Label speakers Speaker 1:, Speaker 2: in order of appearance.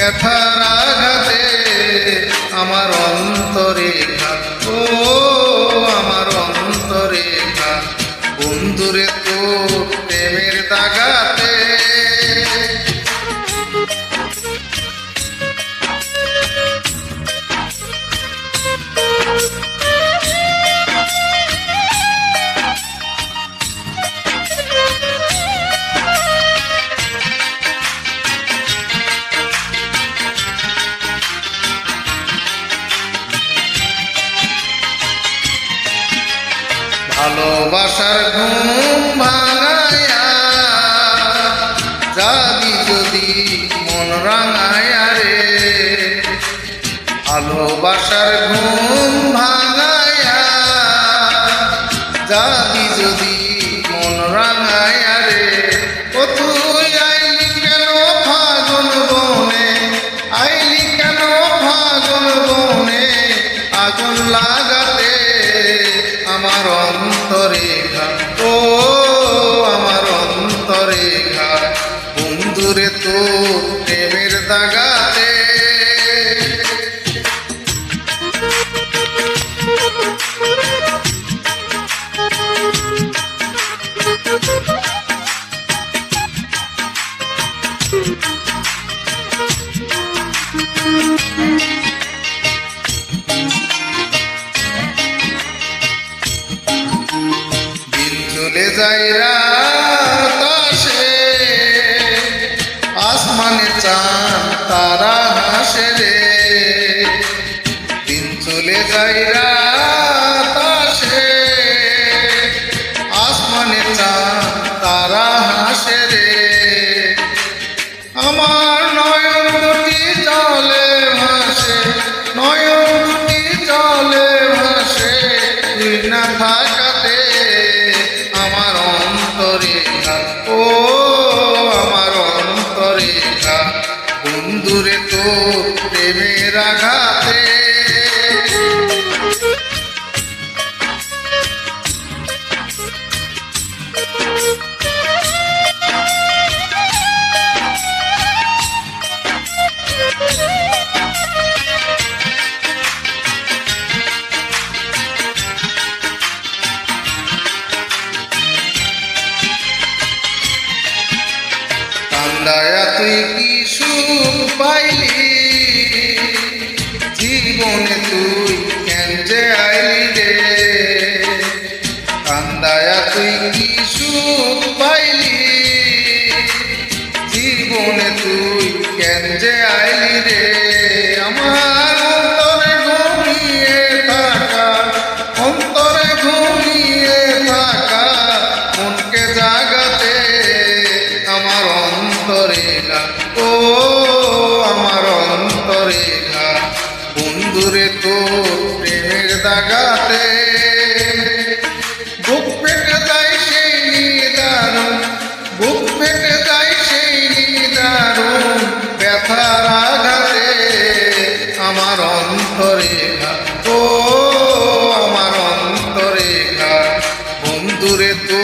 Speaker 1: ব্যথার আঘাতে আমার অন্তরে ঘাত, ও আমার অন্তরে ঘাত, বন্ধুরে তো প্রেমের দাগাতে। ভালোবাসার ঘুম ভাঙায়া যাবি যদি মন রাঙায়া রে, ভালোবাসার ঘুম ভাঙায়া যাবি যদি মন রাঙায়া রে। ও তুই আইলি কেন ফাগুন বনে, আইলি কেন ফাগুন বনে আগুন লাগাতে আমার অন্তরে ঘাত, ও আমার অন্তরে ঘাত, বন্ধুরে তো প্রেমের দাগাতে। চলে যাই রাত আসে, আসমানে চাঁদ তারা হাসে রে, দিন চলে যাই রাত আসে, আসমানে চাঁদ তারা হাসে রে। আমার নয়ন দুটি জলে ভাসে, নয়ন দুটি জলে ভাসে, তুই না থাকাতে আমার অন্তরে ঘাত, ও আমার অন্তরে ঘাত, বন্ধুরে তো প্রেমের আঘাতে। কান্দায়া তুই কি সুখ পাইলি, জীবনে তুই কেন যে আইলি রে, কান্দায়া তুই কি সুখ পাইলি, জীবনে তুই কেন যে আইলি রে। আমার অন্তরে ঘুমিয়ে থাকা, অন্তরে ঘুমিয়ে থাকা মনকে জাগাতে আমার অন্তরে ঘাত, ও আমার অন্তরে ঘাত, বন্ধুরে তো প্রেমের দাগাতে। বুক পেটে যায় সেই নিদারুণ, বুক পেটে যায় সেই নিদারুণ ব্যথার আঘাতে আমার অন্তরে ঘাত, ও আমার অন্তরে ঘাত, বন্ধুরে তো